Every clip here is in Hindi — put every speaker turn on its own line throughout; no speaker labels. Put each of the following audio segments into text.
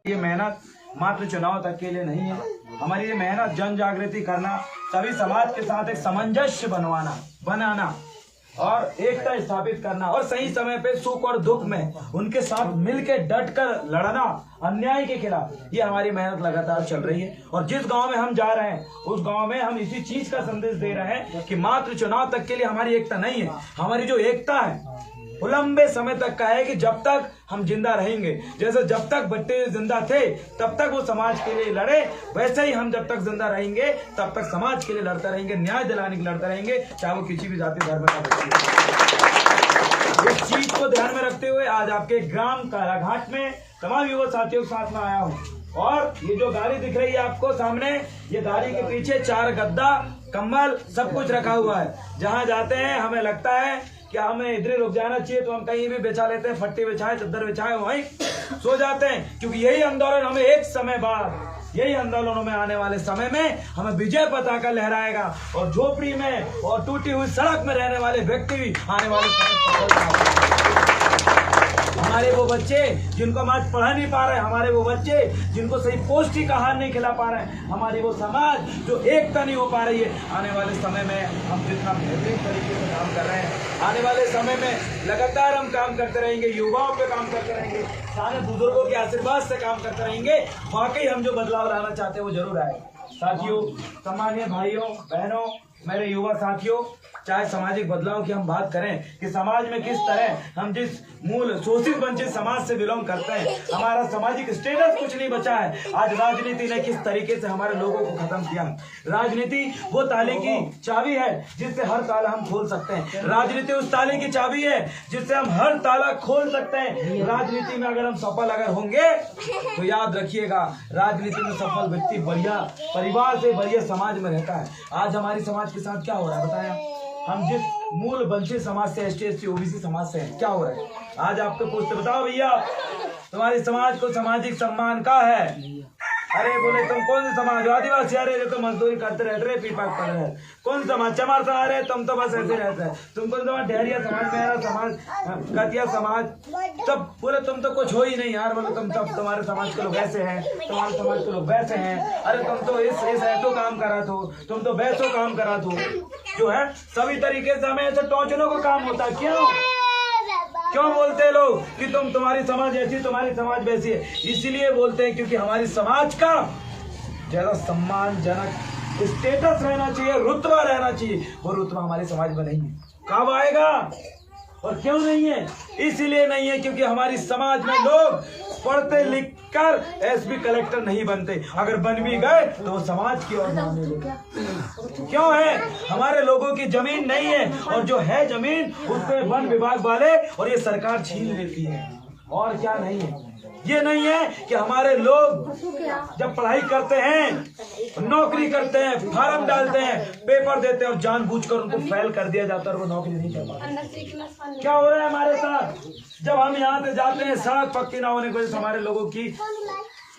ये मेहनत मात्र चुनाव तक के लिए नहीं है। हमारी ये मेहनत जन जागृति करना, सभी समाज के साथ एक सामंजस्य बनाना और एकता स्थापित करना और सही समय पे सुख और दुख में उनके साथ मिलकर डटकर लड़ना अन्याय के खिलाफ, ये हमारी मेहनत लगातार चल रही है। और जिस गांव में हम जा रहे हैं उस गांव में हम इसी चीज का संदेश दे रहे हैं कि मात्र चुनाव तक के लिए हमारी एकता नहीं है। हमारी जो एकता है वो लंबे समय तक का है कि जब तक हम जिंदा रहेंगे, जैसे जब तक बच्चे जिंदा थे तब तक वो समाज के लिए लड़े, वैसे ही हम जब तक जिंदा रहेंगे तब तक समाज के लिए लड़ते रहेंगे, न्याय दिलाने के लिए लड़ते रहेंगे, चाहे वो किसी भी जाति धर्म का व्यक्ति हो। इस चीज को ध्यान में रखते हुए आज आपके ग्राम काराघाट में तमाम युवा साथियों के साथ में आया हूँ। और ये जो गाड़ी दिख रही है आपको सामने, ये गाड़ी के पीछे 4 गद्दा, कंबल सब कुछ रखा हुआ है। जहाँ जाते हैं हमें लगता है कि हमें इधर रुक जाना चाहिए तो हम कहीं भी बिछा लेते हैं, फट्टी बिछाए, चद्दर बिछाए, वहीं सो जाते हैं, क्योंकि यही आंदोलन हमें एक समय बाद, यही आंदोलनों में आने वाले समय में हमें विजय पताका लहराएगा और झोपड़ी में और टूटी हुई सड़क में रहने वाले व्यक्ति भी आने वाले समय हमारे वो बच्चे जिनको हम आज पढ़ा नहीं पा रहे, हमारे वो बच्चे जिनको सही पौष्टिक आहार नहीं खिला पा रहे हैं, हमारी वो समाज जो एकता नहीं हो पा रही है, आने वाले समय में हम जितना बेहतरीन तरीके से काम कर रहे हैं, आने वाले समय में लगातार हम काम करते रहेंगे, युवाओं पे काम करते रहेंगे, सारे बुजुर्गों के आशीर्वाद से काम करते रहेंगे, वाकई हम जो बदलाव लाना चाहते हैं वो जरूर आएगा। साथियों, सम्मानीय भाइयों बहनों, मेरे युवा साथियों, चाहे सामाजिक बदलाव की हम बात करें कि समाज में किस तरह हम जिस मूल शोषित वंचित समाज से बिलोंग करते हैं, हमारा सामाजिक स्टेटस कुछ नहीं बचा है। आज राजनीति ने किस तरीके से हमारे लोगों को खत्म किया। राजनीति वो ताले की चाबी है जिससे हर ताला हम खोल सकते हैं। राजनीति उस ताले की चाबी है जिससे हम हर ताला खोल सकते हैं। राजनीति में अगर हम सफल अगर होंगे तो याद रखिएगा, राजनीति में सफल व्यक्ति बढ़िया परिवार से बढ़िया समाज में रहता है। आज हमारी समाज के साथ क्या हो रहा है बताएं? हम जिस मूल वंचित समाज से, ST SC OBC समाज से क्या हो रहा है? आज आपको पूछते, बताओ भैया तुम्हारे समाज को सामाजिक सम्मान का है? अरे बोले तुम कौन से समाज? आदिवासी? अरे तो मजदूरी करते रहते रहे, पीपाक पड़ रहे। कौन समाज? चमार समाज? रहे तुम तो बस ऐसे रहते हैं। तुम कौन समाज? डेहरिया समाज, मेरा समाज, कतिया समाज, तब बोले तुम तो कुछ हो ही नहीं यार। बोले तुम तब तुम्हारे समाज के लोग ऐसे हैं, तुम्हारे समाज के लोग वैसे हैं। अरे तुम तो इस ऐसो काम करा थो, तुम तो वैसो काम करा थो। जो है सभी तरीके से हमें ऐसे टोचनों का काम होता है। क्यों बोलते लोग कि तुम्हारी समाज ऐसी, तुम्हारी समाज वैसी है? इसीलिए बोलते हैं क्योंकि हमारी समाज का ज्यादा सम्मानजनक स्टेटस रहना चाहिए, रुतबा रहना चाहिए। वो रुतबा हमारे समाज में नहीं है। कब आएगा और क्यों नहीं है? इसीलिए नहीं है क्योंकि हमारी समाज में लोग पढ़ते लिख कर SP कलेक्टर नहीं बनते। अगर बन भी गए तो वो समाज की ओर माने लोग। क्यों है? हमारे लोगों की जमीन नहीं है, और जो है जमीन उस पे वन विभाग वाले और ये सरकार छीन लेती है। और क्या नहीं है? ये नहीं है कि हमारे लोग जब पढ़ाई करते हैं, नौकरी करते हैं, फार्म डालते हैं, पेपर देते हैं और जानबूझकर उनको फेल कर दिया जाता है और वो नौकरी नहीं कर पाते। क्या हो रहा है हमारे साथ? जब हम यहाँ से जाते हैं, सड़क पक्की ना होने की वजह से हमारे लोगों की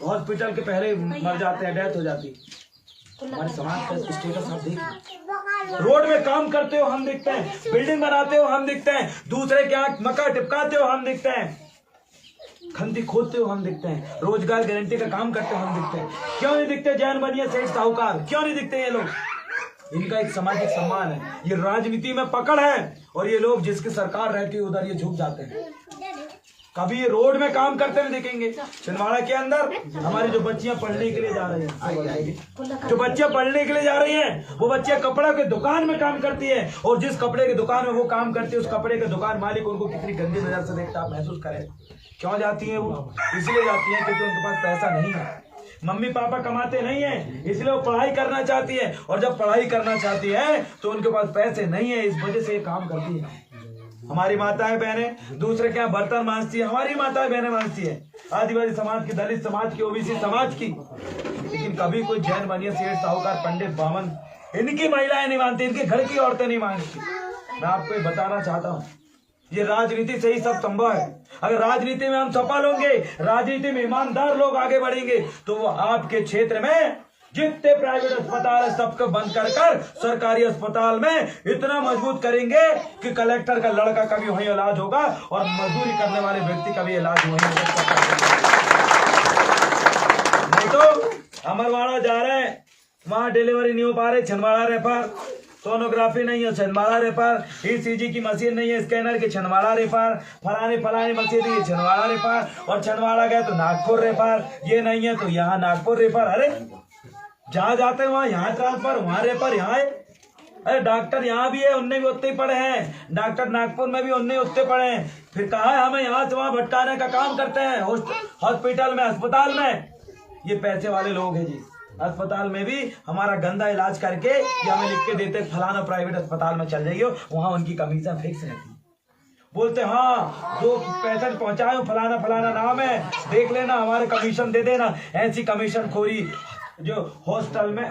हॉस्पिटल के पहले मर जाते हैं, डेथ हो जाती है। हमारे समाज का स्टेटस आप देखिए, रोड में काम करते हो हम दिखते हैं, बिल्डिंग बनाते हो हम दिखते हैं, दूसरे के यहाँ मक्का टिपकाते हो हम दिखते हैं, खंती खोदते हो हम दिखते हैं, रोजगार गारंटी का काम करते हो हम दिखते हैं। क्यों नहीं दिखते जैन बनिया सेठ साहूकार? क्यों नहीं दिखते ये लोग? इनका एक सामाजिक सम्मान है, ये राजनीति में पकड़ है, और ये लोग जिसकी सरकार रहती है उधर ये झुक जाते हैं। कभी ये रोड में काम करते हुए देखेंगे। छिंदवाड़ा के अंदर हमारी जो बच्चियां पढ़ने के लिए जा रही हैं, जो बच्चियां पढ़ने के लिए जा रही हैं, वो बच्चियां कपड़ा के दुकान में काम करती है, और जिस कपड़े की दुकान में वो काम करती है उस कपड़े के दुकान मालिक उनको कितनी गंदी नजर से देखता, आप महसूस करें। क्यों जाती है वो? इसलिए जाती है क्योंकि उनके पास पैसा नहीं है, मम्मी पापा कमाते नहीं है, इसलिए वो पढ़ाई करना चाहती है, और जब पढ़ाई करना चाहती है तो उनके पास पैसे नहीं है, इस वजह से ये काम करती है। हमारी माताएं बहनें दूसरे के यहाँ बर्तन मांजती है, हमारी माताएं बहनें मांजती है, आदिवासी समाज की, दलित समाज की, OBC समाज की, लेकिन कभी कोई जैन बनिया सेठ साहूकार पंडित बामन इनकी महिलाएं नहीं मानती, इनके घर की औरतें नहीं मांगती। मैं आपको ये बताना चाहता हूँ, ये राजनीति से ही सब संभव है। अगर राजनीति में हम सफल होंगे, राजनीति में ईमानदार लोग आगे बढ़ेंगे, तो वो आपके क्षेत्र में जितने प्राइवेट अस्पताल है सबको बंद कर सरकारी अस्पताल में इतना मजबूत करेंगे कि कलेक्टर का लड़का का भी वहीं इलाज होगा और मजदूरी करने वाले व्यक्ति का भी इलाज वहीं होगा। अमरवाड़ा जा रहे हैं, वहाँ डिलीवरी नहीं हो पा रही, छिंदवाड़ा रेफर। सोनोग्राफी नहीं है, छिंदवाड़ा रेफर। ईसीजी की मशीन नहीं है, स्कैनर की, छिंदवाड़ा रेफर। फलानी मशीन नहीं है, छिंदवाड़ा रेफर। और छिंदवाड़ा गए तो नागपुर रेफर। ये नहीं है तो यहाँ नागपुर रेफर। अरे जहाँ जाते हैं वहाँ यहाँ ट्रांसफर, वहाँ रेफर, यहाँ है। अरे डॉक्टर यहाँ भी है, उनने भी उतने ही पढ़े हैं। डॉक्टर नागपुर में भी उनने उतने पढ़े हैं। फिर कहा है हमें यहाँ से वहाँ भटकाने का काम करते हैं, हॉस्पिटल में, अस्पताल में। ये पैसे वाले लोग हैं जी। अस्पताल में भी हमारा गंदा इलाज करके ये हमें लिख के देते, फलाना प्राइवेट अस्पताल में चल जाइए, वहाँ उनकी कमीशन फिक्स रहती है। बोलते हाँ जो पैसे पहुंचाए फलाना नाम है, देख लेना, हमारे कमीशन दे देना। ऐसी कमीशन खोरी जो हॉस्पिटल में,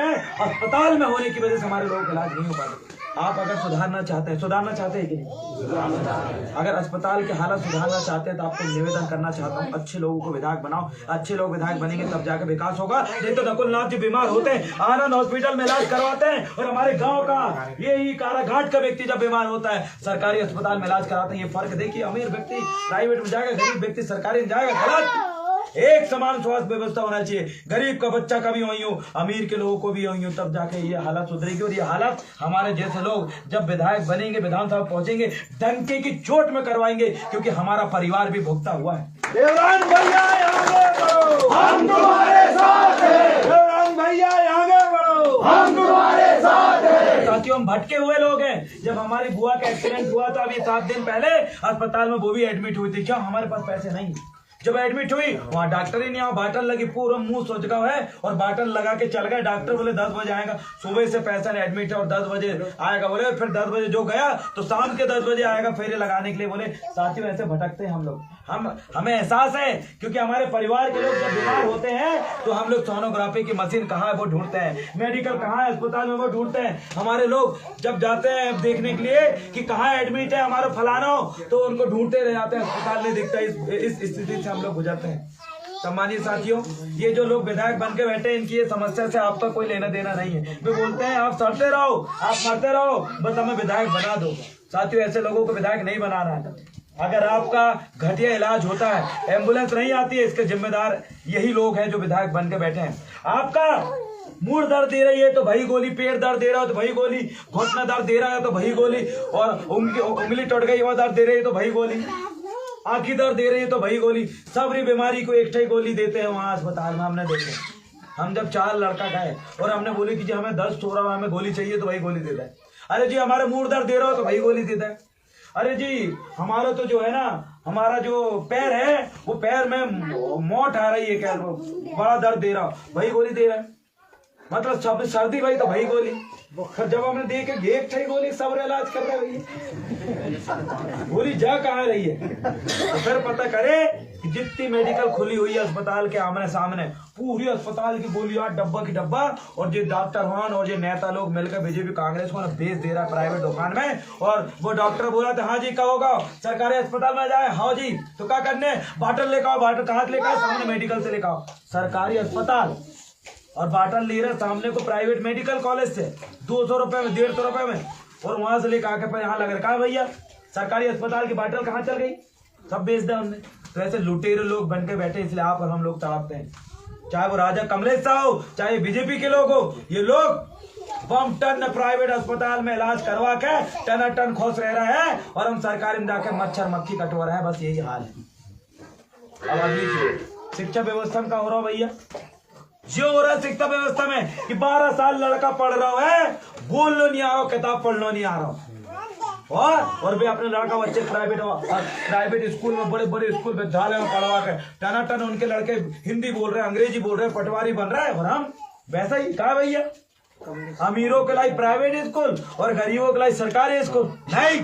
अस्पताल में होने की वजह से हमारे लोगों का इलाज नहीं हो पाता। आप अगर सुधारना चाहते हैं कि नहीं, अगर अस्पताल के हालत सुधारना चाहते हैं तो आपको निवेदन करना चाहता हूँ, अच्छे लोगों को विधायक बनाओ। अच्छे लोग विधायक बनेंगे तब जाकर विकास होगा। नहीं तो नकुल नाथ जी बीमार होते हैं, आनंद हॉस्पिटल में इलाज करवाते हैं, और हमारे गाँव का यही काराघाट का व्यक्ति जब बीमार होता है सरकारी अस्पताल में इलाज कराते हैं। ये फर्क देखिए, अमीर व्यक्ति प्राइवेट में जाएगा, गरीब व्यक्ति सरकारी में जाएगा। गलत। एक समान स्वास्थ्य व्यवस्था होना चाहिए। गरीब का बच्चा का भी वही हो, अमीर के लोगों को भी वही हो, तब जाके ये हालत सुधरेगी। और ये हालत हमारे जैसे लोग जब विधायक बनेंगे, विधानसभा पहुंचेंगे, डंके की चोट में करवाएंगे, क्योंकि हमारा परिवार भी भुगता हुआ है। देवरान भैया आगे बढ़ो, हम तुम्हारे साथ हैं। देवरान भैया आगे बढ़ो, हम तुम्हारे साथ हैं। साथियों, हम भटके हुए लोग हैं। जब हमारी बुआ का एक्सीडेंट हुआ था अभी 7 दिन पहले, अस्पताल में वो भी एडमिट हुई थी। क्यों? हमारे पास पैसे नहीं। जब एडमिट हुई वहाँ डॉक्टर ही नहीं, वहाँ बाटल लगी, पूरा मुंह सोचगा है, और बाटल लगा के चल गए। डॉक्टर बोले 10 बजे आएगा। सुबह से पेशेंट एडमिट है और 10 बजे आएगा बोले। फिर 10 बजे जो गया तो शाम के 10 बजे आएगा फेरे लगाने के लिए बोले। साथियों, ऐसे भटकते हैं हम लोग। हमें एहसास है, क्योंकि हमारे परिवार के लोग जब बीमार होते हैं तो हम लोग सोनोग्राफी की मशीन कहाँ है वो ढूंढते हैं, मेडिकल कहाँ है अस्पताल में वो ढूंढते हैं। हमारे लोग जब जाते हैं देखने के लिए कि कहाँ एडमिट है हमारा फलाना, तो उनको ढूंढते रह जाते हैं, अस्पताल नहीं दिखता। इस स्थिति से हम लोग गुजरते हैं। सम्मानित साथियों, ये जो लोग विधायक बन के बैठे हैं, इनकी ये समस्या से आपका कोई लेना देना नहीं है। वे बोलते हैं आप सड़ते रहो, आप मरते रहो, बस हमें विधायक बना दो। साथियों, ऐसे लोगों को विधायक नहीं बनाना है। अगर आपका घटिया इलाज होता है, एम्बुलेंस नहीं आती है, इसके जिम्मेदार यही लोग हैं जो विधायक बन के बैठे हैं। आपका मूड दर्द दे रही है तो वही गोली, पेट दर्द दे रहा है तो वही गोली, घुटना दर्द दे रहा है तो वही गोली, और उंगली टूट गई वो दर्द दे रही है तो वही गोली, आंखी दर्द दे रही है तो वही गोली। सबरी बीमारी को एक ही गोली देते हैं वहाँ अस्पताल में। हमने देखे, हम जब 4 लड़का गए और हमने बोली कि जी हमें दर्द हो रहा है, हमें गोली चाहिए, तो वही गोली देता है। अरे जी हमारे मूड दर्द दे रहा हो तो वही गोली देता है। अरे जी हमारा तो जो है ना, हमारा जो पैर है वो पैर में मोट आ रही है, क्या बड़ा दर्द दे रहा, वही गोली दे रहा है। मतलब सब सर्दी भाई तो वही गोली। फिर जब हमने देखे एक ठही गोली सब इलाज कर रहे भैया, गोली जा कहाँ रही है। तो फिर पता करे कि जितनी मेडिकल खुली हुई है अस्पताल के आमने सामने, पूरी अस्पताल की गोलियां डब्बा की डब्बा, और जो डॉक्टर वन और जो नेता लोग मिलकर बीजेपी कांग्रेस को बेच दे रहा है प्राइवेट दुकान में। और वो डॉक्टर बोला था हाँ जी क्या होगा, सरकारी अस्पताल में जाए। हाँ जी, तो क्या करने, बाटल लेकर आओ। बाटल कहाँ से लेकर आओ? सामने मेडिकल से लेकर आओ। सरकारी अस्पताल और बाटल ले रहे सामने को प्राइवेट मेडिकल कॉलेज से 200 रुपए में, 150 रुपए में, और वहां से लेकर आके यहाँ लग रहा है भैया सरकारी अस्पताल की बाटल कहाँ चल गई, सब बेच दिया उनने। तो ऐसे लुटेरे लोग बन के बैठे, इसलिए आप और हम लोग तड़पते हैं। चाहे वो राजा कमलेश साहब हो, चाहे बीजेपी के लोग हो, ये लोग बम टन प्राइवेट अस्पताल में इलाज करवा के टन खुश रह रहे हैं, और हम सरकारी में जाके मच्छर मक्खी कटवा रहे हैं। बस यही हाल है। अब अगली चीज शिक्षा व्यवस्था में क्या हो रहा भैया, जो हो रहा है शिक्षा व्यवस्था में कि 12 साल लड़का पढ़ रहा है, बोलना नहीं आ रहा, किताब पढ़ना नहीं आ रहा, और वे अपने लड़का बच्चे प्राइवेट स्कूल में, बड़े बड़े स्कूल विद्यालय में पढ़वा के टनाटन उनके लड़के हिंदी बोल रहे हैं, अंग्रेजी बोल रहे हैं, पटवारी बन रहा है। और हम वैसा ही कहा भैया, अमीरों के लिए प्राइवेट स्कूल और गरीबों के लिए सरकारी स्कूल नहीं,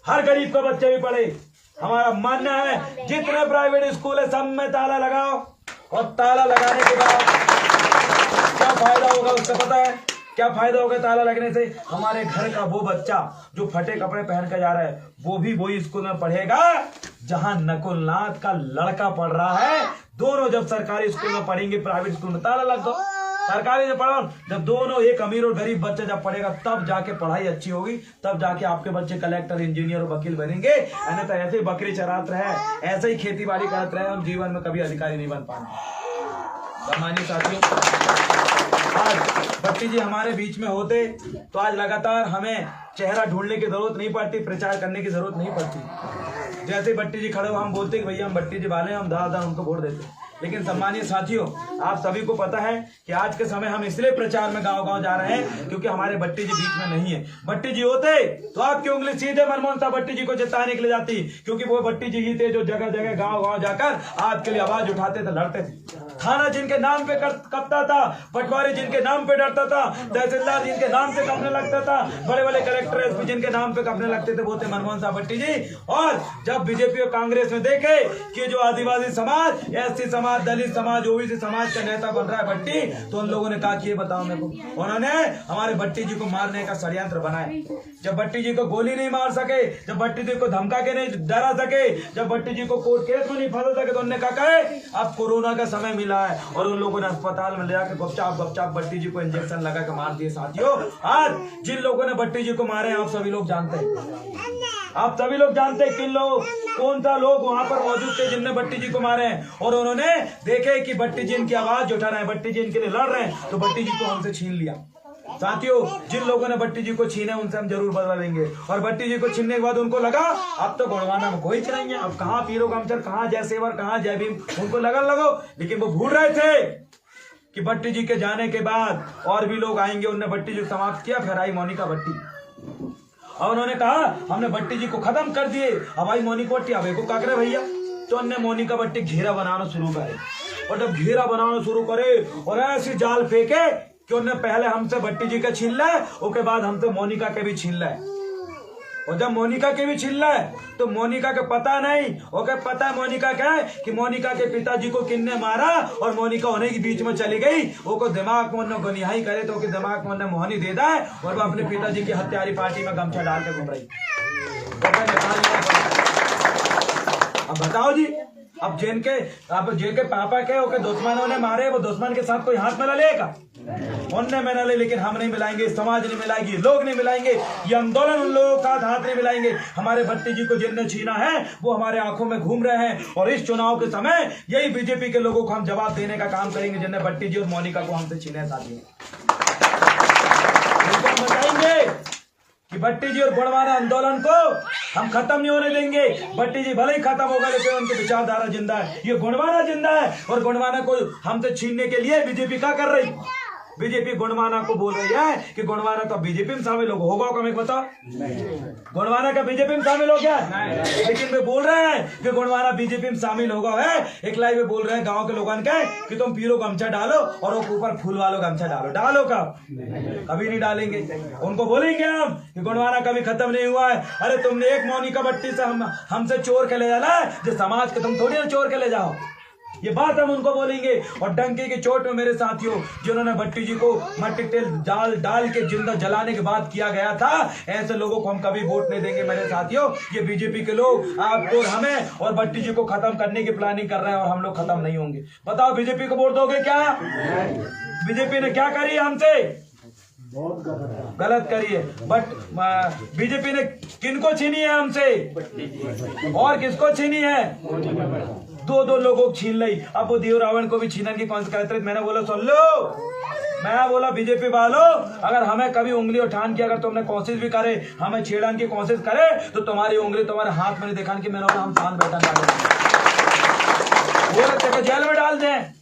हर गरीब का बच्चे भी पढ़े। हमारा मानना है जितने प्राइवेट स्कूल है सब में ताला लगाओ, और ताला लगाने के बाद क्या फायदा होगा उसका पता है? क्या फायदा होगा ताला लगने से? हमारे घर का वो बच्चा जो फटे कपड़े पहन कर जा रहा है वो भी वही स्कूल में पढ़ेगा जहां नकुल नाथ का लड़का पढ़ रहा है। दोनों जब सरकारी स्कूल में पढ़ेंगे, प्राइवेट स्कूल में ताला लग दो। सरकारी में पढ़ो, जब दोनों एक अमीर और गरीब बच्चा जब पढ़ेगा तब जाके पढ़ाई अच्छी होगी, तब जाके आपके बच्चे कलेक्टर, इंजीनियर और वकील बनेंगे। अन्यथा ऐसे ही बकरी चराते रहे, ऐसे ही खेती बाड़ी करते रहे, हम जीवन में कभी अधिकारी नहीं बन पाएंगे। सम्मानित साथियों, आज भट्टी जी हमारे बीच में होते तो आज लगातार हमें चेहरा ढूंढने की जरूरत नहीं पड़ती, प्रचार करने की जरूरत नहीं पड़ती। जैसे भट्टी जी खड़े हो हम बोलते कि भैया हम भट्टी जी वाले हैं, हम दादा उनको वोट देते। लेकिन सम्मानित साथियों, आप सभी को पता है कि आज के समय हम इसलिए प्रचार में गांव-गांव जा रहे हैं क्योंकि हमारे भट्टी जी बीच में नहीं है। भट्टी जी होते तो आपकी उंगली सीधे मनमोहन साहब भट्टी जी को जिताने के लिए जाती, क्योंकि वो भट्टी जी ही थे जो जगह जगह गांव-गांव जाकर आपके लिए आवाज उठाते थे, लड़ते थे। थाना जिनके नाम पे कपता था, पटवारी जिनके नाम पे डरता था, तहसीलदार जिनके नाम से कपने लगता था, बड़े बड़े कलेक्टर एसपी जिनके नाम पे कपने लगते थे, वो थे मनमोहन साहब भट्टी जी। और जब बीजेपी और कांग्रेस में देखे कि जो आदिवासी समाज, एससी समाज, दलित समाज, ओबीसी समाज का नेता बन रहा है भट्टी, तो उन लोगों ने कहा कि ये बताओ मेरे को, उन्होंने हमारे भट्टी जी को मारने का षड्यंत्र बनाया। जब भट्टी जी को गोली नहीं मार सके, जब भट्टी जी को धमका के नहीं डरा सके, जब भट्टी जी को कोर्ट केस में नहीं फंसा सके, तो उन्होंने कहा अब कोरोना का समय मिला है, और उन लोगों ने अस्पताल में ले जाकर गपचाप भट्टी जी को इंजेक्शन लगा के मार दिए। साथियों, आज जिन लोगों ने भट्टी जी को मारे आप सभी लोग जानते हैं, आप सभी लोग जानते हैं किन लोग, कौन सा लोग वहां पर मौजूद थे जिनने भट्टी जी को मारे हैं। और उन्होंने देखे कि भट्टी जी इनकी आवाज उठा रहे हैं, भट्टी जी इनके लिए लड़ रहे हैं, तो भट्टी जी को हमसे छीन लिया। साथियों, जिन लोगों ने भट्टी जी को छीने उनसे हम जरूर बदला लेंगे। और भट्टी जी को छीनने के बाद उनको लगा अब तो गोंडवाना में कोई नहीं है, अब कहाँ पीरो गमचर, कहाँ जय सेवर, कहाँ जय भीम, उनको लगो। लेकिन वो भूल रहे थे कि भट्टी जी के जाने के बाद और भी लोग आएंगे। उन्होंने भट्टी जी समाप्त किया, फिर आई मोनिका भट्टी, और उन्होंने कहा हमने भट्टी जी को खत्म कर दिए, अब आई मोनिका भट्टी, अब को क्या करे भैया। तो उन्होंने मोनिका भट्टी घेरा बनाना शुरू करे, और जब घेरा बनाना शुरू करे और ऐसी जाल फेंके कि उन्होंने पहले हमसे भट्टी जी का छीन लाए, उसके बाद हमसे मोनिका के भी छीन लाए। और जब मोनिका के भी छीन लाए तो मोनिका के पता नहीं, ओके पता है मोनिका क्या है कि मोनिका के पिताजी को किन्ने मारा, और मोनिका उन्हीं के बीच में चली गई। वो को दिमाग में उन्होंने गुनिहाई करे तो उसके दिमाग में उन्होंने मोहनी दे दा, और वो अपने पिताजी की हत्यारी पार्टी में गमछा डाल के घूम रही। अब बताओ जी, अब जिनके पापा के ओके दुश्मनों ने मारे, वो दुश्मन के साथ कोई हाथ मिला लेगा? उनने मिला ले, लेकिन हम नहीं मिलाएंगे, समाज नहीं मिलाएगी, लोग नहीं मिलाएंगे, ये आंदोलन उन लोगों का हाथ नहीं मिलाएंगे। हमारे भट्टी जी को जिनने छीना है वो हमारे आंखों में घूम रहे हैं, और इस चुनाव के समय यही बीजेपी के लोगों को हम जवाब देने का काम करेंगे जिनने भट्टी जी और मोनिका को हमसे छीने साथी। हम बताएंगे कि भट्टी जी और गोंडवाना आंदोलन को हम खत्म नहीं होने देंगे। भट्टी जी भले ही खत्म होगा, लेकिन उनकी विचारधारा जिंदा है, ये गोंडवाना जिंदा है। और गोंडवाना को हमसे छीनने के लिए बीजेपी क्या कर रही? बीजेपी गोंडवाना को बोल रही है कि गोंडवाना तो बीजेपी में शामिल होगा, कम एक बताओ, गोंडवाना का बीजेपी में शामिल हो गया? लेकिन वे बोल रहे हैं कि गोंडवाना बीजेपी में शामिल होगा है। एक लाइव में बोल रहे हैं गांव के लोगों के कि तुम पीरो गमछा डालो और ऊपर फूल वालों गमछा डालो का कभी नहीं डालेंगे। उनको बोलेंगे हम कि गोंडवाना कभी खत्म नहीं हुआ है। अरे तुमने एक मोनिका भट्टी से हमसे चोर के ले जाना है, जो समाज के तुम थोड़ी ना चोर के ले जाओ, ये बात हम उनको बोलेंगे। और डंके की चोट में मेरे साथियों, जिन्होंने भट्टी जी को मट्टी तेल डाल के जिंदा जलाने के बाद किया गया था, ऐसे लोगों को हम कभी वोट नहीं देंगे मेरे साथियों। ये बीजेपी के लोग आपको और हमें और भट्टी जी को खत्म करने की प्लानिंग कर रहे हैं, और हम लोग खत्म नहीं होंगे। बताओ बीजेपी को वोट दोगे क्या? बीजेपी ने क्या करी हमसे? गलत करिए। बट बीजेपी ने किनको छीनी है हमसे, और किसको छीनी है? दो लोगों को छीन ली। अब वो देव रावण को भी छीनने की कौन सी? मैंने बोला सुन लो, मैं बोला बीजेपी वालों, अगर हमें कभी उंगली उठान की अगर तुमने कोशिश भी करे, हमें छेड़न की कोशिश करे, तो तुम्हारी उंगली तुम्हारे हाथ में नहीं दिखाने की। मैंने बोला हम शांत बैठा वो जेल में डाल दें।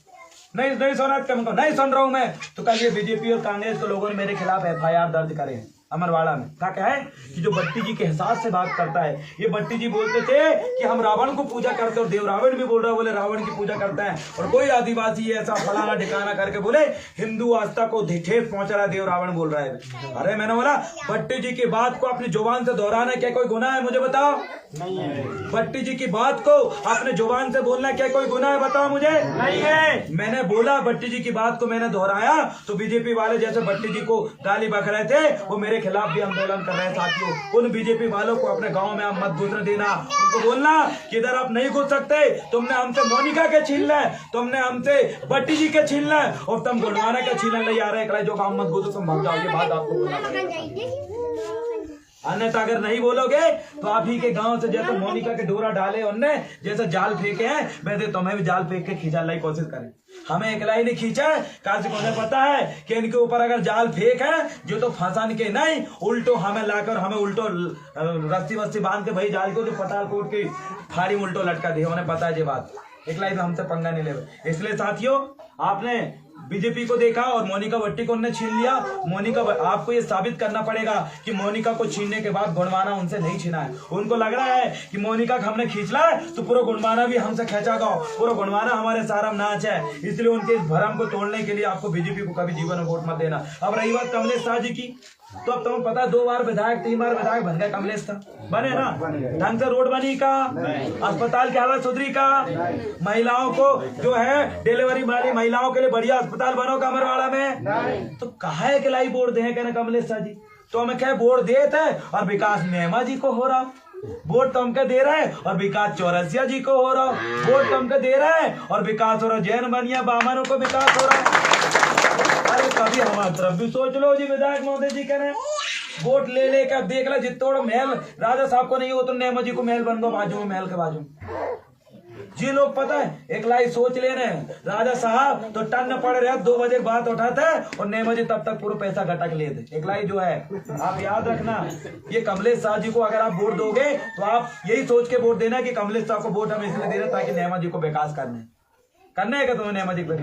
नहीं सुना तुमको, नहीं सुन रहा हूं मैं। तो कल ये बीजेपी और कांग्रेस के लोगों ने मेरे खिलाफ FIR दर्ज करे अमरवाड़ा में। क्या है कि जो भट्टी जी के हिसाब से बात करता है, ये भट्टी जी बोलते थे कि हम रावण को पूजा करते, और देव रावण भी बोल रहा है, बोले रावण की पूजा करता है। और कोई आदिवासी ऐसा फलाना ठिकाना करके बोले हिंदू आस्था को ठेस पहुंच रहा है, देव रावण बोल रहा है। अरे मैंने बोला भट्टी जी की बात को अपनी जुबान से दोहराना क्या कोई गुनाह है? मुझे बताओ। भट्टी जी की बात को अपने जुबान से बोलना क्या कोई गुनाह है? बताओ मुझे। नहीं है। मैंने बोला भट्टी जी की बात को मैंने दोहराया, तो बीजेपी वाले जैसे भट्टी जी को गाली बक रहे थे, वो मेरे खिलाफ भी आंदोलन कर रहे हैं। साथियों, उन बीजेपी वालों को अपने गांव में आप मत घुसने देना। उनको बोलना कि इधर आप नहीं घुस सकते, तुमने हमसे मोनिका के छीनना है, तुमने हमसे भट्टी जी के छीनना है, और तुम गोंडवाना के छीनने नहीं आ रहे हैं। जो काम मत घुसो तुम भाग जाओ, ये बात आपको बोलना पड़ेगा। अन्यथा अगर नहीं बोलोगे तो आप ही के गांव से जैसे मोनिका के डोरा डाले उनने, जैसे जाल फेंके हैं, वैसे तुम्हें भी जाल फेंक के खींचा लाई कोशिश करें। हमें इकलाई नहीं खींचा है, काजी को उन्हें पता है कि इनके ऊपर अगर जाल फेंक है जो तो फंसान के नहीं, उल्टो हमें लाकर हमें उल्टो रस्सी वस्सी बांध के भाई जाल को जो पताल कोट की फाड़ी में उल्टो लटका दिया। उन्हें पता है ये बात, इकलाई हमसे पंगा नहीं ले। इसलिए साथियों, आपने बीजेपी को देखा और मोनिका भट्टी को उन्होंने छीन लिया। मोनिका, आपको ये साबित करना पड़ेगा कि मोनिका को छीनने के बाद गुणवाना उनसे नहीं छीना है। उनको लग रहा है कि मोनिका को हमने खींच ला है तो पूरा गुणवाना भी हमसे खेचा गया, पूरा गुणवाना हमारे सारा नाच है। इसलिए उनके इस भ्रम को तोड़ने के लिए आपको बीजेपी को कभी जीवन में वोट मत देना। अब रही बात कमलेश शाह जी की, तो अब तुम्हें पता है 2 बार विधायक 3 बार विधायक बन गए कमलेश का, बने ना? ढंग से रोड बनी का, अस्पताल की हालत सुधरी का, महिलाओं को जो है डिलीवरी वाली महिलाओं के लिए बढ़िया अस्पताल बनो का अमरवाड़ा में, तो कहा है कि लाई वोट दे कहना कमलेश शाह जी? तो हमें क्या वोट देते है और विकास नेमा जी को हो रहा, वोट तो हमके दे रहा है और विकास चौरसिया जी को हो रहा, वोट तो हमके दे रहा है और विकास हो रहा जैन बनिया बामनों को विकास हो रहा। अरे कभी हमारी तरफ भी सोच लो जी, विधायक महोदय जी कह रहे हैं वोट ले लेकर देख लो, जितोड़ महल राजा साहब को नहीं हो तो नेमा जी को महल बन गो बाजू में, महल के बाजू में। जी लोग पता है एक लाई सोच ले रहे हैं, राजा साहब तो टन पड़ रहे 2 बजे के बाद उठाते हैं और नेमा जी तब तक पूरा पैसा घटक लेते। एक लाई जो है आप याद रखना, ये कमलेश शाह जी को अगर आप वोट दोगे तो आप यही सोच के वोट देना कि कमलेश शाह को वोट हम इसलिए दे रहे ताकि नेमा जी को विकास करना है क्या तुम्हें नेमा जी को?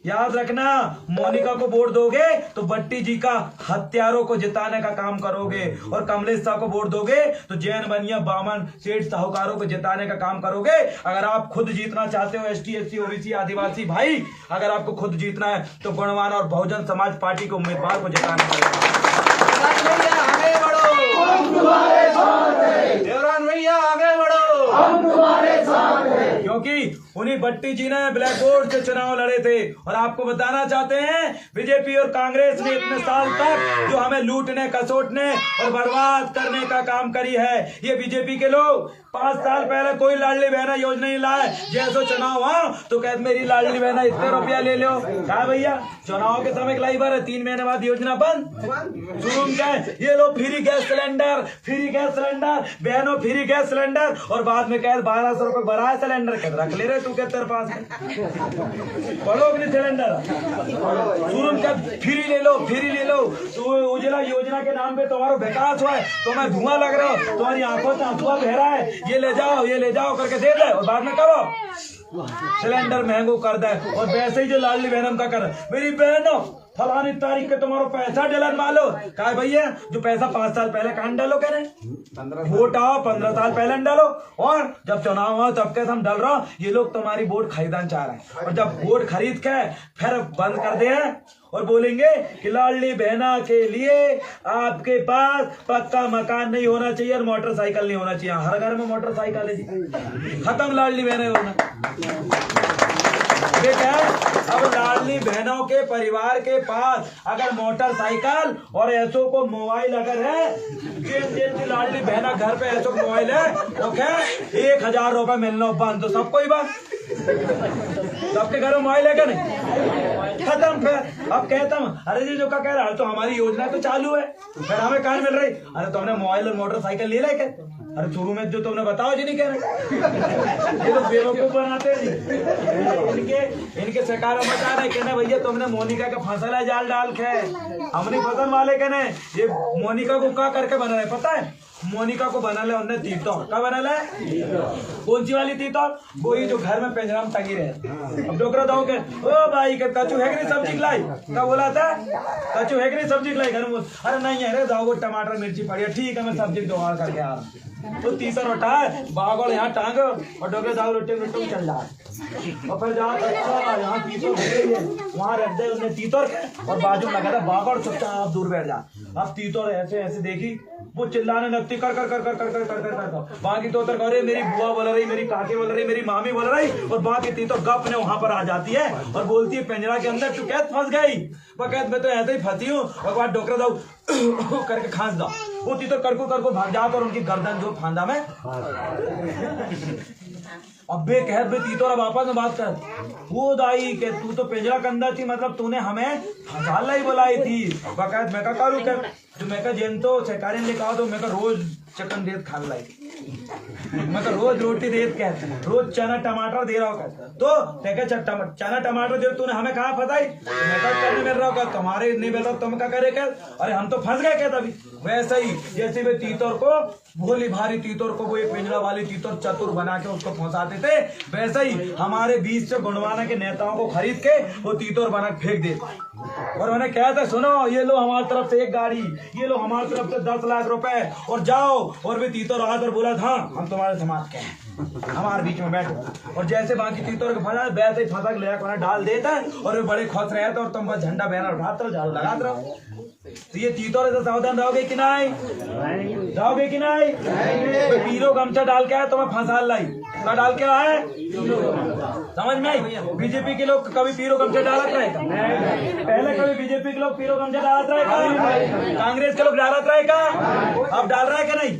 याद रखना, मोनिका को वोट दोगे तो भट्टी जी का हत्यारों को जिताने का काम करोगे और कमलेश शाह को वोट दोगे तो जैन बनिया बामन सेठ साहूकारों को जिताने का काम करोगे। अगर आप खुद जीतना चाहते हो एसटी एससी ओबीसी आदिवासी भाई, अगर आपको खुद जीतना है तो गुणवाना और बहुजन समाज पार्टी के उम्मीदवार को जिताना पड़ेगा।
देवरान भैया आगे बढ़ो,
हम तुम्हारे साथ हैं।
क्योंकि उन्हीं भट्टी जी ने ब्लैक बोर्ड से चुनाव लड़े थे और आपको बताना चाहते हैं बीजेपी और कांग्रेस ने इतने साल तक जो हमें लूटने कसोटने और बर्बाद करने का काम करी है। ये बीजेपी के लोग 5 साल पहले कोई लाडली बहना योजना नहीं लाए, जैसो चुनाव हुआ तो कहते मेरी लाडली बहना इतने रुपया ले लो। कहा भैया चुनाव के समय लाई बार 3 महीने बाद योजना बंद। शुरू में ये लोग फ्री गैस सिलेंडर बहनों फ्री गैस सिलेंडर और बाद में कह 1200 रुपए बढ़ाया सिलेंडर के रख ले रहे तू के तेरे पास पढ़ो नहीं सिलेंडर शुरू में फ्री ले लो तो उजला योजना के नाम पे तुम्हारा विकास हुआ है, तुम्हें धुआं लग रहा हो, तुम्हारी आंखों से आंसुआ बह रहा है, ये ले जाओ करके दे दे और बाद में करो सिलेंडर महंगो कर दे। और वैसे ही जो लाडली बहन का कर मेरी बहनों फलानी तारीख के तुम्हारा पैसा डलन मालो। कहा भैया जो पैसा 5 साल पहले कहां डालो कह रहे वोट आओ 15 साल पहले डालो और जब चुनाव हुआ तब कैसे हम डाल रहा हूं। ये लोग तुम्हारी वोट खरीदना चाह रहे हैं और जब वोट खरीद के फिर बंद कर दे और बोलेंगे कि लाडली बहना के लिए आपके पास पक्का मकान नहीं होना चाहिए और मोटरसाइकिल नहीं होना चाहिए। हर घर में मोटरसाइकिल है जी, खत्म लाडली बहना होना। अब लाडली बहनों के परिवार के पास अगर मोटरसाइकिल और ऐसो को मोबाइल अगर है, लाडली बहना घर पे ऐसो मोबाइल है ओके 1000 रुपए मिलना बंद, तो सबको ही बंद, सबके घर में मोबाइल है क्या नहीं, खत्म। फिर अब कहता हूँ अरे जी जो का कह रहा है तो हमारी योजना तो चालू है, फिर हमें कहाँ मिल रही? अरे तुमने मोबाइल और मोटरसाइकिल ले ले क्या? अरे शुरू में जो तुमने बताओ जी नहीं कह रहे, ये तो बेवकूफ बनाते हैं जी। इनके सरकार बता रहे कहने भैया तुमने मोनिका का फंसला जाल डाल के हमने फसल वाले कहने ये मोनिका को क्या करके बना रहे पता है? मोनिका को बना ले उन्होंने तीतौर, क्या बना ले? कौन सी वाली तीतौर? वही जो घर में पिंजरा में टंगी रहे। अब डोकरा दो के ओ भाई के कचू है कि नहीं सब्जी खिलाई, क्या बोला था? कचू है कि नहीं सब्जी खिलाई घर में? अरे नहीं है रे जाओ टमाटर मिर्ची पड़ी है, ठीक है मैं सब्जी जुगाड़ करके आ रहा हूँ। तो तीसरा उठाए बागड़ यहाँ टांग और डोकरे दाऊ रोटे चल जाए और फिर जहाँ यहाँ तीतौर वहाँ रख दे उन्हें तीतौर के और बाजू में लगा था बागड़ चुपचाप दूर बैठ जा। अब तीतौर ऐसे ऐसे देखी वो चिल्लाने लगती कर कर कर कर कर कर कर कर बाकी तो उतर करे मेरी बुआ बोल रही, मेरी काकी बोल रही, मेरी मामी बोल रही और बाकी तीतौर गप ने वहां पर आ जाती है और बोलती है पिंजरा के अंदर तू कैसे फंस गई? वो कहते मैं तो ऐसे ही फंसी हूँ और बाद डोकरा दाऊ करके खांस दो। वो तीतौर करको करको भाग जाता और उनकी गर्दन जो फांदा में अब बे कह बे तीतौर वापस में बात कर वो दाई के तू तो पिंजरा के अंदर थी, मतलब तूने हमें फंसाला ही बुलाई थी। बकायद मैं का करूँ कर जो मैं का जेन तो सरकारी लेकर आओ तो मैं का रोज चिकन देख खान लाई मैं तो रोज रोटी दे कहते हैं, रोज चना टमाटर दे रहा हूँ कहता। तो देखे चना टमाटर दे तूने हमें कहाँ फंसाई? मैं कहा करने मिल रहा हूँ, तुम्हारे नहीं मिल रहा तुम क्या करे क्या? अरे हम तो फंस गए क्या तभी? वैसे ही जैसे वे तीतर को, भोली भारी तीतर को वो एक पिंजरा वाली तीतर चतुर बना के उसको फंसाते थे, वैसे ही हमारे बीच से गुणवाना के नेताओं को खरीद के वो तीतर बना के फेंक देते। और उन्हें कहते सुनो ये लो हमारी तरफ से एक गाड़ी, ये लो हमारी तरफ से 10 लाख रुपए और जाओ। और वे तीतर आकर बोला था हम तुम्हारे समाज के हैं, हमारे बीच में बैठो। और जैसे बाकी तीतर को फंसा वैसे ही फंसा ले डाल देता है और वे बड़े खुश रहते और तुम बस झंडा बैनर उठाते रहो, झाड़ू लगाते रहो। तो ये तीतर से सावधान रहोगे कि नहीं? रहोगे कि नहीं? पीरो गमछा डाल के आए तुम्हें फंसा लाई, क्या डाल के आए समझ में आई? बीजेपी के लोग कभी पीरो गमछा डालत रहेगा? पहले कभी बीजेपी के लोग पीरो गमछा डालत रहेगा? कांग्रेस के लोग डालत रहेगा? अब डाल रहा है कि नहीं?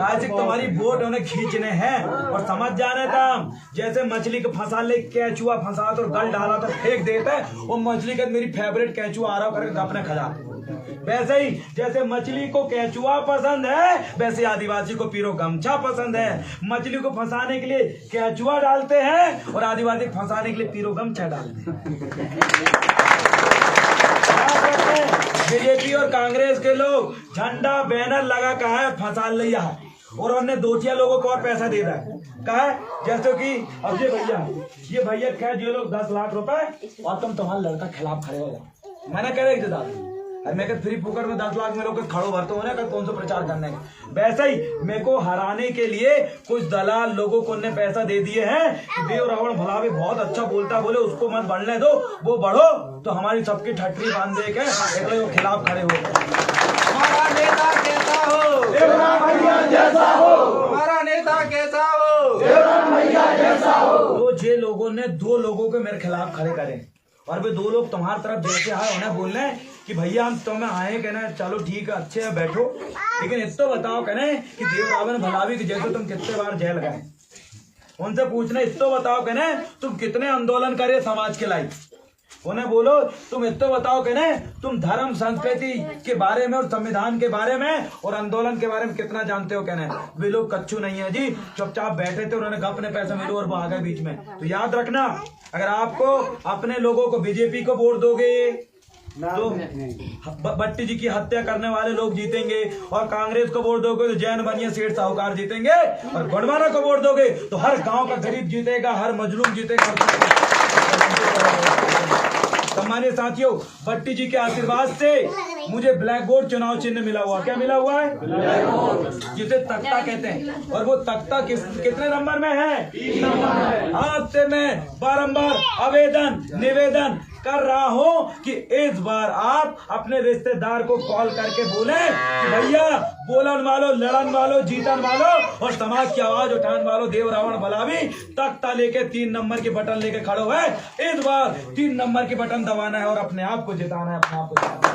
आज तुम्हारी वोट उन्हें खींचने हैं और समझ जाने था। जैसे मछली को फंसा ले केचुआ फंसा तो गल डाला तो फेंक देता है, वो मछली का मेरी फेवरेट केचुआ आ रहा करके अपने खजा। वैसे ही जैसे मछली को केचुआ पसंद है, वैसे आदिवासी को पीरो गमछा पसंद है। मछली को फंसाने के लिए केचुआ डालते हैं और आदिवासी को फंसाने के लिए पीरो गमछा डालते हैं। बीजेपी और कांग्रेस के लोग झंडा बैनर लगा कहा है फंसा लिया है और उन्होंने दोचिया लोगों को और पैसा दे रहा है। कहा है जैसे कि अब ये भैया कह जो लोग 10 लाख रुपए और तुम्हारे लड़का खिलाफ खड़े हो जाओ, मैंने कह रहे दादा मैं फ्री फुकट में 10 लाख में लोग खड़ो भरते होने का कौन सा प्रचार करने का। वैसे ही मेरे को हराने के लिए कुछ दलाल लोगों को उन्हें पैसा दे दिए हैं। देव रावण भला भी बहुत अच्छा बोलता, बोले उसको मत बढ़ने दो, वो बढ़ो तो हमारी सबकी ठटरी बांध दे के वो खिलाफ खड़े हो।
हमारा नेता कैसा हो?
देवराम भैया जैसा हो।
हमारा नेता कैसा हो?
देवराम भैया जैसा हो।
तो जे लोगों ने 2 लोगों को मेरे खिलाफ खड़े करे और वे 2 लोग तुम्हारी तरफ जैसे आए उन्हें बोल रहे कि भैया हम तुम्हें आए कहना चलो ठीक है अच्छे है बैठो, लेकिन इतना बताओ कहने कि देव रावण भलावी की जैसे तुम कितने बार जेल गए। उनसे पूछना इतना बताओ कहने तुम कितने आंदोलन करे समाज के लायक। उन्हें बोलो तुम इतना बताओ कहने तुम धर्म संस्कृति के बारे में और संविधान के बारे में और आंदोलन के बारे में कितना जानते हो कहने। वे लोग कच्चू नहीं है जी, चुपचाप बैठे थे, उन्होंने अपने पैसे मिलो और वो आ गए बीच में। तो याद रखना अगर आपको अपने लोगों को बीजेपी को वोट दोगे तो भट्टी जी की हत्या करने वाले लोग जीतेंगे, और कांग्रेस को वोट दोगे तो जैन बनिया सेठ साहूकार जीतेंगे, और गुणवाना को वोट दोगे तो हर गांव का गरीब जीतेगा, हर मजलूम जीतेगा। सम्मानित साथियों, भट्टी जी के आशीर्वाद से मुझे ब्लैक बोर्ड चुनाव चिन्ह मिला हुआ। क्या मिला हुआ है? जिसे तख्ता कहते हैं। और वो तख्ता कितने नंबर में है? 3 नंबर में। आपसे मैं बारंबार आवेदन निवेदन कर रहा हूँ कि इस बार आप अपने रिश्तेदार को कॉल करके बोले कि भैया बोलन वालों, लड़न वालों, जीतन वालों और समाज की आवाज उठाने वालों देव रावण भलावी तख्ता लेके 3 नंबर के बटन लेके खड़ो है। इस बार 3 नंबर के बटन दबाना है और अपने आप को जिताना है, अपने आप को जिताना है।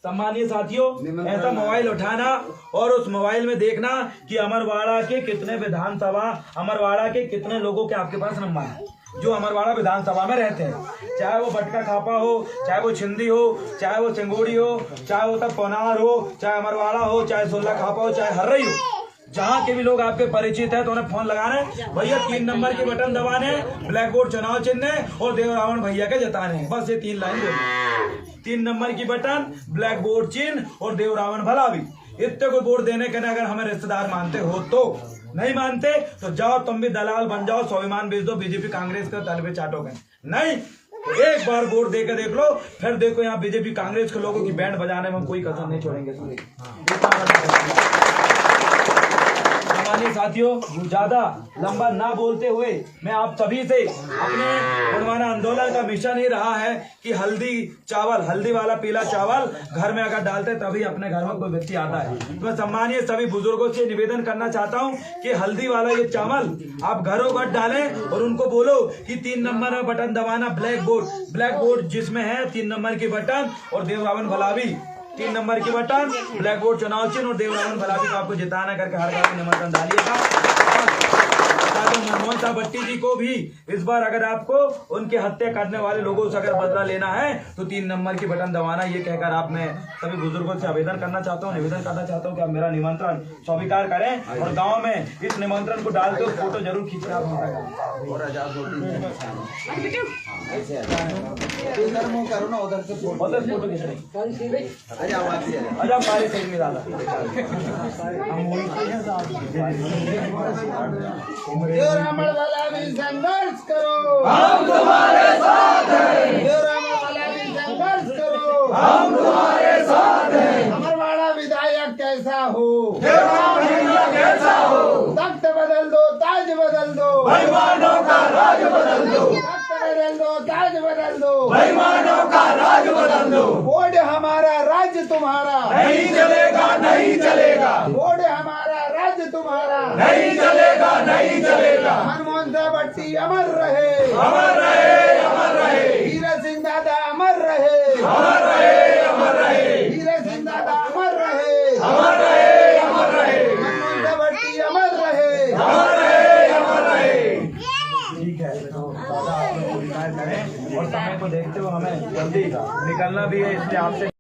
सम्मानीय साथियों, ऐसा मोबाइल उठाना और उस मोबाइल में देखना कि अमरवाड़ा के कितने विधानसभा, अमरवाड़ा के कितने लोगों के आपके पास नंबर है जो अमरवाड़ा विधानसभा में रहते हैं, चाहे वो बटका खापा हो, चाहे वो छिंदी हो, चाहे वो चिंगोड़ी हो, चाहे वो तक पोनार हो, चाहे अमरवाड़ा हो, चाहे सोल्ला खापा हो, चाहे हर्रई हो, जहाँ के भी लोग आपके परिचित है तो उन्हें फोन लगाने, भैया 3 नंबर के बटन दबाने, ब्लैक बोर्ड चुनाव चिन्ह और देव रावण भैया के जताने। बस ये 3 लाइन बोली। 3 नंबर की बटन, ब्लैक बोर्ड चिन्ह और देव रावण भलावी। इतने को वोट देने के लिए अगर हमें रिश्तेदार मानते हो तो, नहीं मानते तो जाओ तुम भी दलाल बन जाओ, स्वाभिमान बेच दो, बीजेपी कांग्रेस का तलबे चाटोगे। नहीं तो एक बार वोट देकर देख लो, फिर देखो यहाँ बीजेपी कांग्रेस के लोगों की बैंड बजाने में हम कोई कसर नहीं छोड़ेंगे। साथियों, ज्यादा लंबा ना बोलते हुए मैं आप सभी से अपने गुणवाना आंदोलन का मिशन ही रहा है कि हल्दी चावल, हल्दी वाला पीला चावल घर में अगर डालते तभी अपने घर में कोई व्यक्ति आता है। तो मैं सम्मानीय सभी बुजुर्गों से निवेदन करना चाहता हूं कि हल्दी वाला ये चावल आप घरों घर डालें और उनको बोलो कि 3 नंबर में बटन दबाना, ब्लैक बोर्ड जिसमें है 3 नंबर की बटन और देव रावण भलावी 3 नंबर की बटन, ब्लैक बोर्ड चुनाव चिन्ह और देव रावण भलावी को आपको जिताना करके हर गांव में निमंत्रण डालिएगा। दादा मनमोहन साहब भट्टी जी को भी इस बार अगर आपको उनके हत्या करने वाले लोगों से अगर बदला लेना है तो 3 नंबर की बटन दबाना। ये कहकर आप मैं सभी बुजुर्गों से निवेदन करना चाहता हूँ कि आप मेरा निमंत्रण स्वीकार करें और गाँव में इस निमंत्रण को डालते हुए फोटो जरूर खींचना।
करो ना उधर से
फोटो खींचने अच्छा हमारे साइड में डाला
रामण वाला भी संघर्ष करो,
हम तुम्हारे साथ हैं,
रामण वाला भी संघर्ष करो,
हम तुम्हारे साथ हैं।
अमरवाड़ा विधायक कैसा हो,
कैसा हो,
तख्त बदल दो, ताज बदल दो,
बेईमानों का राज बदल दो,
तख्त बदल दो, ताज बदल दो,
बेईमानों का राज बदल दो।
बोर्ड हमारा राज्य तुम्हारा,
नहीं चलेगा, नहीं चलेगा,
बोर्ड हमारा राज्य तुम्हारा,
नहीं चलेगा, नहीं चलेगा।
मनमोहन साहब भट्टी अमर रहे,
अमर रहे, अमर रहे,
हीरा सिंह दादा अमर रहे,
अमर रहे, अमर रहे,
हीरा सिंह दादा अमर रहे,
अमर रहे, अमर रहे,
मनमोहन साहब भट्टी अमर रहे,
अमर रहे, अमर रहे।
ठीक है तो दादा आप लोग को रिटायर करें और समय को देखते हुए हमें जल्दी निकलना भी है, इसलिए आपसे